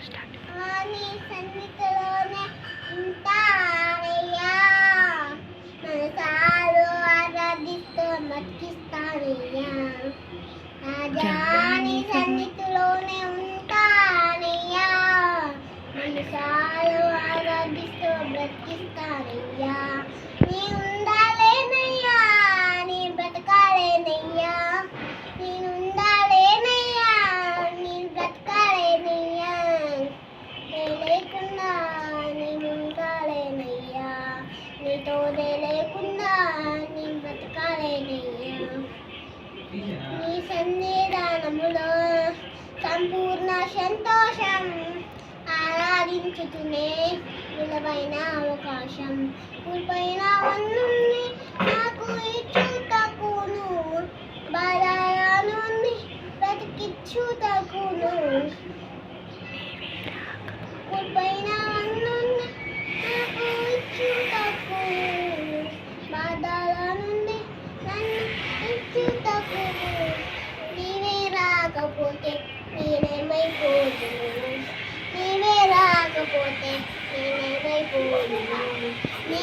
నీ సన్నిధిలోనే ఉంటానయ్యా, మనసారా ఆరాధిస్తూ మతికిస్తానయ్యా. రాజా నీ సన్నిధిలోనే ఉంటానయ్యా, మనసారా ఆరాధిస్తూ బ్రతికిస్తానయ్యా. నీ ఉండాలేనయ్యా, నీ బ్రతకాలేనయ్యా, నేను ఉండాలేనయ్యా, నీ బ్రతకాలేనయ్యా. లేకుండా నేను ఉండాలేనయ్యా, నీతోనే లేకుండా నీ బ్రతకాలేనయ్యా. నీ సన్నిధానములో సంపూర్ణ సంతోషం, ఆరాధించుతూనే విలువైన అవకాశం. కూలిపోయిన వన్నుని నాకు ఇచ్చుటకును, బాధాల నుండి బ్రతికించుటకును. కూలిపోయిన వన్నుని నాకు ఇచ్చుటకు, బాధాల నుండి నన్ను ఇచ్చుటకును. నీవే రాకపోతే నేనేమైపోదును, నీవే రాకపోతే నేనేమైపోదును. నీ